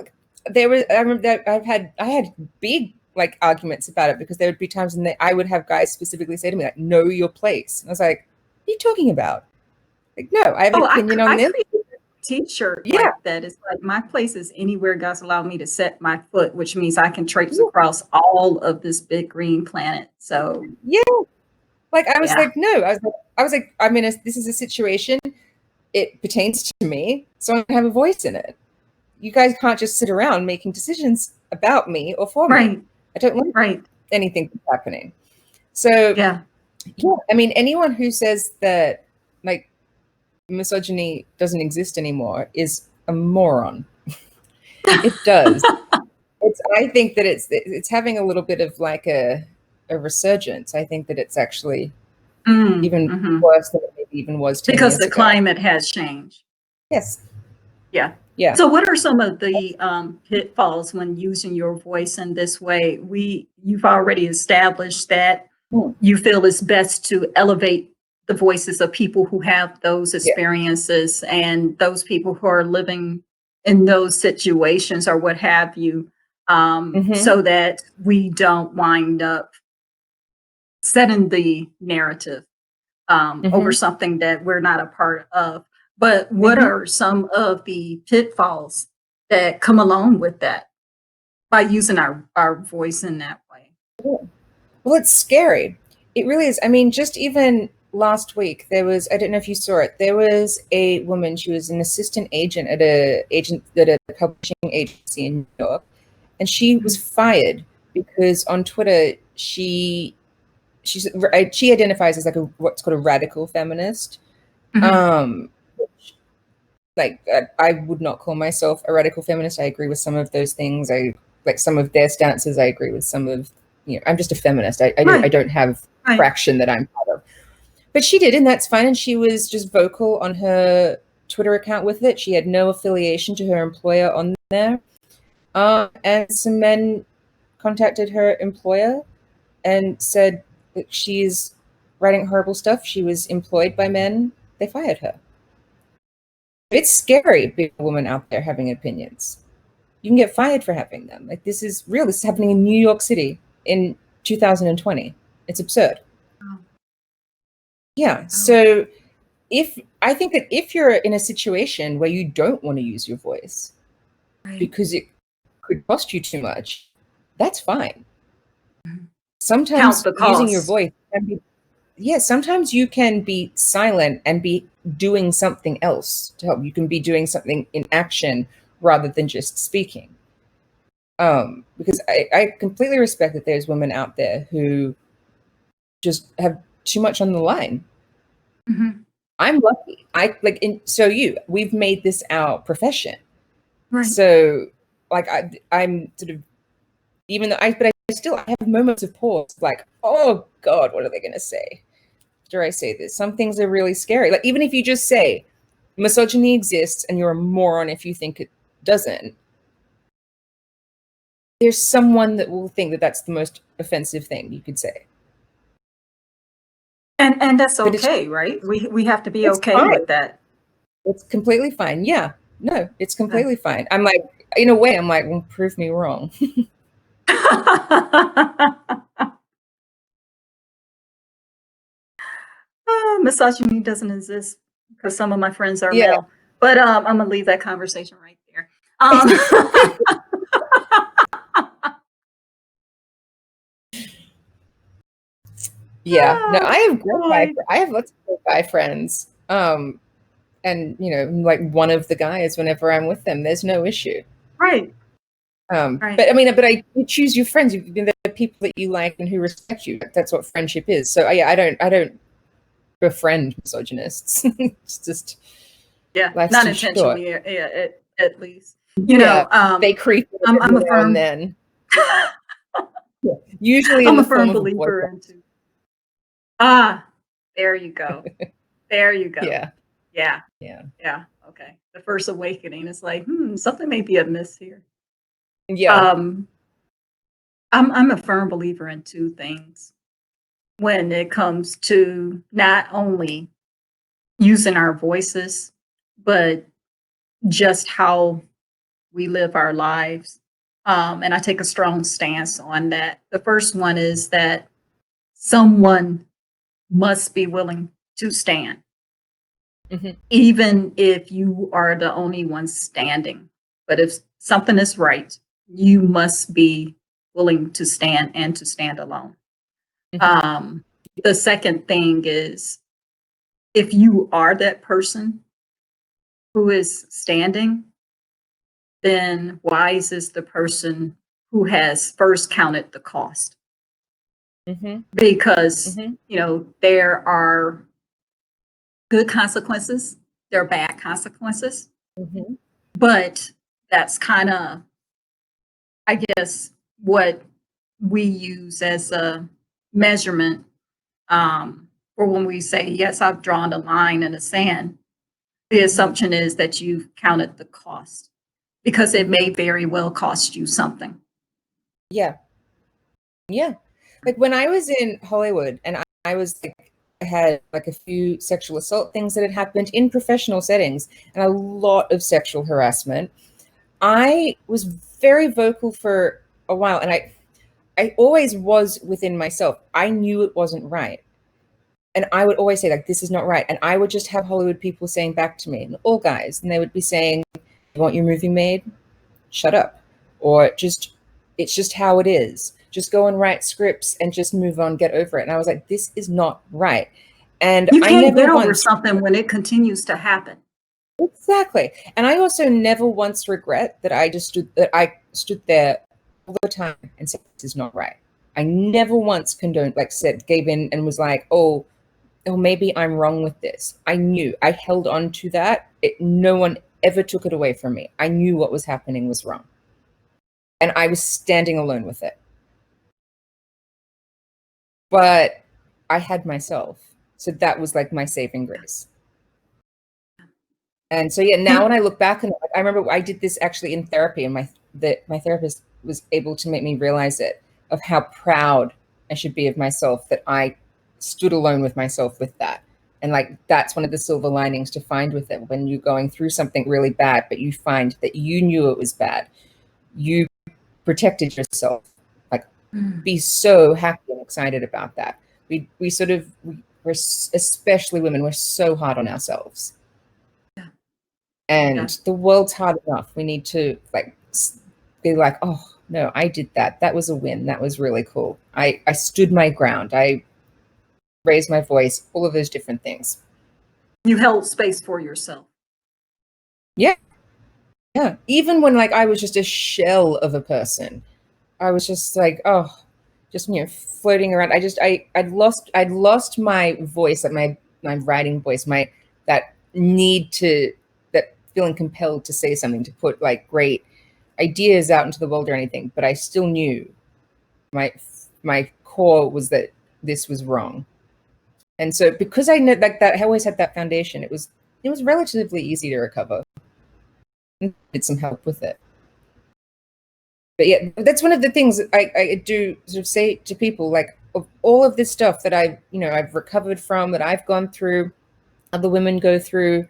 remember that I had big like arguments about it, because there would be times when I would have guys specifically say to me, like, know your place. And I was like, what are you talking about? Like, no, I have an opinion on this. T-shirt like that. It's like, my place is anywhere God's allowed me to set my foot, which means I can traipse across all of this big green planet. So like I was like, no, I was like, I mean, this is a situation, it pertains to me, so I have a voice in it. You guys can't just sit around making decisions about me or for me. I don't like anything that's happening. So I mean, anyone who says that like misogyny doesn't exist anymore is a moron. It does. I think that it's having a little bit of like a resurgence. I think that it's actually even worse than it maybe even was 10 because years the ago. climate has changed. Yes. Yeah. So what are some of the pitfalls when using your voice in this way? You've already established that you feel it's best to elevate the voices of people who have those experiences and those people who are living in those situations or what have you, so that we don't wind up setting the narrative over something that we're not a part of. But what are some of the pitfalls that come along with that by using our voice in that way? Well, it's scary. It really is. I mean, just even last week, I don't know if you saw it, there was a woman, she was an assistant agent at a publishing agency in New York, and she was fired because on Twitter, she identifies as like what's called a radical feminist. Like I would not call myself a radical feminist. I agree with some of those things. I like some of their stances. I agree with some of, I'm just a feminist. I don't have fraction that I'm part of. But she did, and that's fine. And she was just vocal on her Twitter account with it. She had no affiliation to her employer on there. And some men contacted her employer and said that she's writing horrible stuff. She was employed by men. They fired her. It's scary being a woman out there having opinions. You can get fired for having them. Like, this is real. This is happening in New York City in 2020. It's absurd. Yeah. So I think that if you're in a situation where you don't want to use your voice because it could cost you too much, that's fine. Sometimes using your voice can be, sometimes you can be silent and be doing something else to help. You can be doing something in action rather than just speaking. Because I completely respect that there's women out there who just have too much on the line. I'm lucky. We've made this our profession. So like I'm sort of, even though I have moments of pause, like, oh God, what are they going to say? Dare I say this? Some things are really scary. Like, even if you just say misogyny exists and you're a moron if you think it doesn't, there's someone that will think that that's the most offensive thing you could say. And that's okay, right? We have to be okay with that. It's completely fine. Yeah. No, it's completely fine. I'm like, in a way, I'm like, well, prove me wrong. Misogyny doesn't exist because some of my friends are male. But I'm gonna leave that conversation right there. Yeah. No, Oh, I have great boy. I have lots of great guy friends. And like one of the guys, whenever I'm with them, there's no issue. Right, right. But I mean, you choose your friends. The people that you like and who respect you. That's what friendship is. So yeah, I don't befriend misogynists. It's just Yeah, life's not too short. intentionally, at least. Yeah, they creep in I'm every a now and firm then. Yeah. Usually in I'm the a form firm of a believer boyfriend. into. Ah, there you go. There you go. Yeah, Yeah, yeah, yeah, okay. The first awakening is like, something may be amiss here. yeah. Um, I'm a firm believer in 2 things when it comes to not only using our voices, but just how we live our lives. And I take a strong stance on that. The first one is that someone must be willing to stand, Hmm. even if you are the only one standing. But if something is right, you must be willing to stand and to stand alone. Hmm. Um, the second thing is if you are that person who is standing, then wise is the person who has first counted the cost. Hmm. Because, Hmm. there are good consequences, there are bad consequences, Hmm. but that's kind of, I guess, what we use as a measurement for when we say, yes, I've drawn a line in the sand. The assumption is that you've counted the cost because it Hmm. may very well cost you something. Yeah, yeah. Like when I was in Hollywood and I was like, I had like a few sexual assault things that had happened in professional settings and a lot of sexual harassment. I was very vocal for a while, and I always was within myself. I knew it wasn't right. And I would always say, like, this is not right. And I would just have Hollywood people saying back to me, and all guys, and they would be saying, you want your movie made? Shut up. Or just, it's just how it is. Just go and write scripts and just move on, get over it. And I was like, this is not right. And You I can't never get over once, something when it continues to happen. exactly. And I also never once regret that I stood there all the time and said, this is not right. I never once condoned, like said, gave in and was like, oh, maybe I'm wrong with this. I knew. I held on to that. No one ever took it away from me. I knew what was happening was wrong. And I was standing alone with it. But I had myself. So that was like my saving grace. And so yeah, now when I look back and I remember I did this actually in therapy, and my therapist was able to make me realize it, of how proud I should be of myself that I stood alone with myself with that. And like that's one of the silver linings to find with it when you're going through something really bad, but you find that you knew it was bad. You protected yourself. Like Mm. be so happy and excited about that. We sort of we're especially women, we're so hard on ourselves, Yeah, yeah. and the world's hard enough. We need to like be like, oh no, I did that. That was a win. That was really cool. I stood my ground. I raised my voice. All of those different things. You held space for yourself. Yeah, yeah. Even when like I was just a shell of a person, I was just like, oh, just floating around. I'd lost my voice, like my writing voice, my that need to that feeling compelled to say something, to put like great ideas out into the world or anything. But I still knew my my core was that this was wrong. And so because I know like that, I always had that foundation. It was relatively easy to recover. I did some help with it. But yeah, that's one of the things I do sort of say to people, like of all of this stuff that I've recovered from, that I've gone through, other women go through.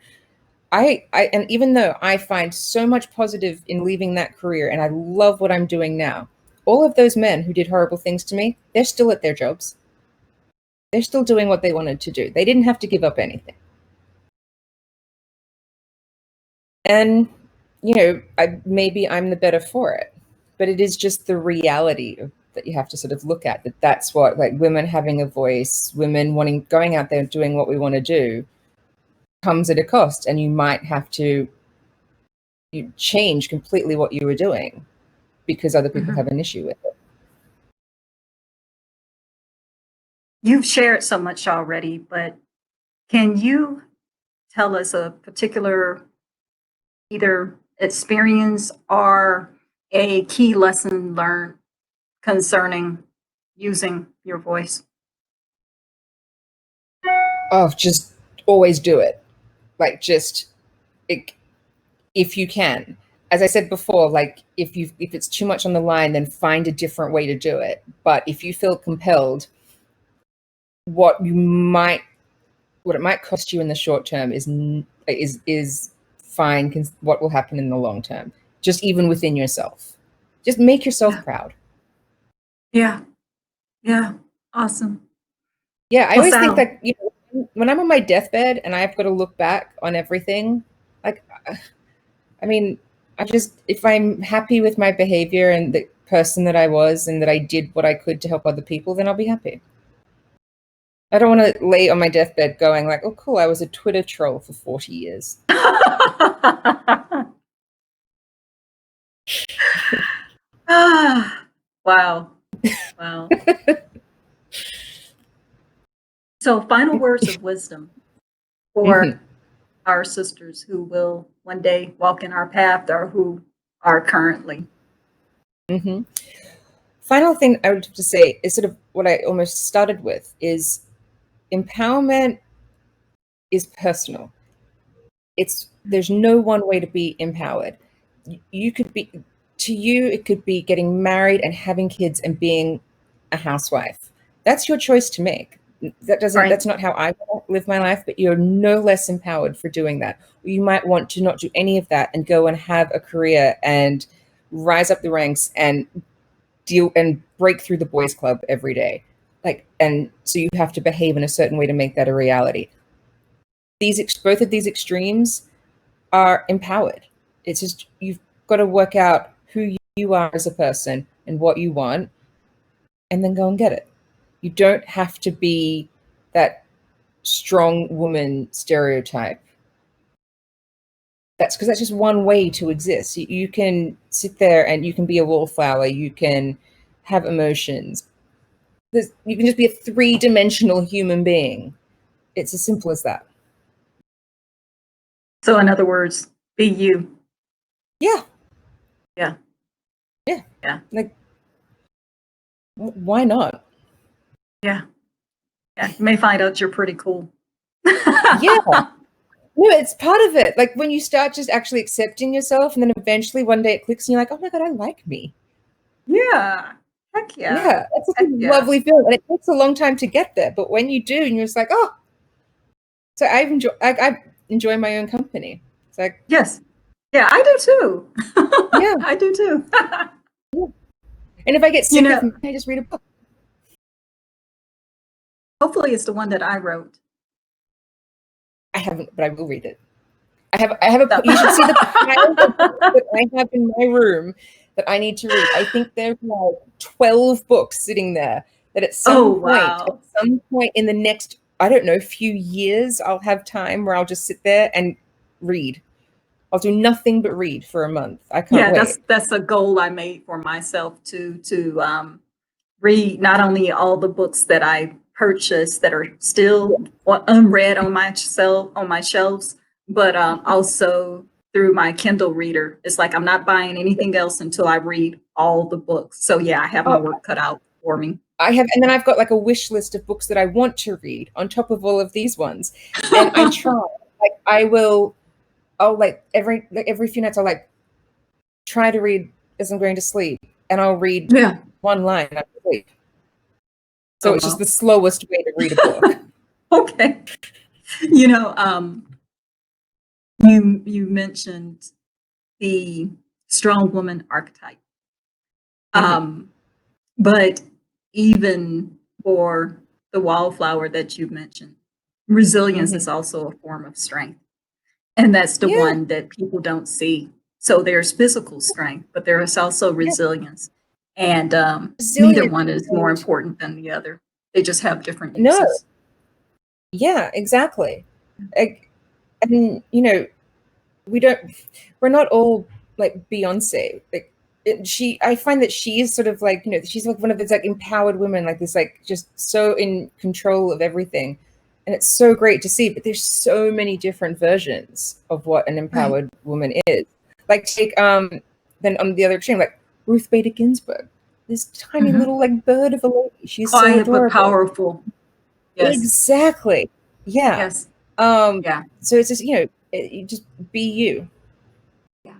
And even though I find so much positive in leaving that career and I love what I'm doing now, all of those men who did horrible things to me, they're still at their jobs. They're still doing what they wanted to do. They didn't have to give up anything. And maybe I'm the better for it, but it is just the reality of that you have to sort of look at, that's what, like, women having a voice, women going out there and doing what we want to do comes at a cost, and you might have to change completely what you were doing because other people have an issue with it. You've shared so much already, but can you tell us a particular either experience or a key lesson learned concerning using your voice? Oh, just always do it. Like, just if you can. As I said before, like, if it's too much on the line, then find a different way to do it. But if you feel compelled, what it might cost you in the short term is fine. What will happen in the long term, just even within yourself, just make yourself proud. Yeah. Awesome. Yeah, I Well, always think Sal, that, when I'm on my deathbed and I've got to look back on everything, like, I mean, if I'm happy with my behavior and the person that I was and that I did what I could to help other people, then I'll be happy. I don't want to lay on my deathbed going like, oh, cool, I was a Twitter troll for 40 years. Wow. So, final words of wisdom for our sisters who will one day walk in our path or who are currently. Final thing I would have to say is sort of what I almost started with, is empowerment is personal. There's no one way to be empowered. You could be, to you, it could be getting married and having kids and being a housewife. That's your choice to make. That's not how I live my life, but you're no less empowered for doing that. You might want to not do any of that and go and have a career and rise up the ranks and deal and break through the boys club every day. And so you have to behave in a certain way to make that a reality. Both of these extremes are empowered. It's just, you've got to work out who you are as a person and what you want, and then go and get it. You don't have to be that strong woman stereotype. That's just one way to exist. You can sit there and you can be a wallflower. You can have emotions. You can just be a three-dimensional human being. It's as simple as that. So, in other words, be you. Yeah. Like, why not? Yeah. You may find out you're pretty cool. Yeah. No, it's part of it. Like, when you start just actually accepting yourself, and then eventually one day it clicks and you're like, oh my God, I like me. Yeah. Heck yeah. Yeah. It's a lovely feeling. And it takes a long time to get there. But when you do, and you're just like, oh. So I enjoy my own company. It's like, yes. Yeah, I do too. Yeah. I do too. And if I get sick of it, I just read a book. Hopefully it's the one that I wrote. I haven't, but I will read it. I have you should see the pile of books that I have in my room that I need to read. I think there's like 12 books sitting there that at some point in the next, I don't know, few years, I'll have time where I'll just sit there and read. I'll do nothing but read for a month. I can't wait. That's a goal I made for myself to read not only all the books that I purchased that are still unread on my shelves, but also through my Kindle reader. It's like I'm not buying anything else until I read all the books. So yeah, I have my work cut out for me. And then I've got like a wish list of books that I want to read on top of all of these ones. And I try, I'll like every few nights I'll like try to read as I'm going to sleep, and I'll read one line and I sleep. So it's just the slowest way to read a book. Okay. You mentioned the strong woman archetype. But even for the wallflower that you mentioned, resilience is also a form of strength. And that's the one that people don't see. So there's physical strength, but there is also resilience. And neither Resilience. one is more important than the other. They just have different No, uses. yeah, exactly. Like, and we're not all like Beyonce. Like I find that she is sort of like, she's like one of those like empowered women, like this, like just so in control of everything. And it's so great to see, but there's so many different versions of what an Right. empowered woman is. Like take then on the other extreme, like Ruth Bader Ginsburg, this tiny Mm-hmm. little like bird of a lady. She's so Quiet but adorable. powerful. Yes. Exactly. Yeah. Yes. Um, Yeah. so it's just, you just be you. Yeah.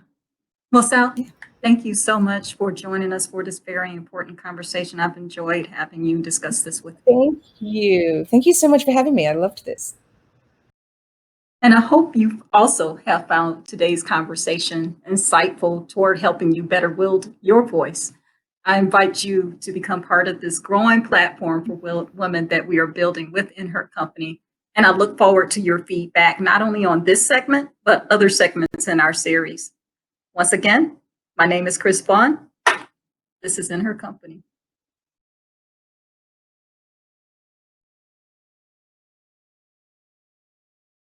Well, Sal, Yeah. thank you so much for joining us for this very important conversation. I've enjoyed having you discuss this with me. Thank you. Thank you so much for having me. I loved this. And I hope you also have found today's conversation insightful toward helping you better wield your voice. I invite you to become part of this growing platform for women that we are building within her company. And I look forward to your feedback, not only on this segment, but other segments in our series. Once again, my name is Chris Vaughn. This is In Her Company.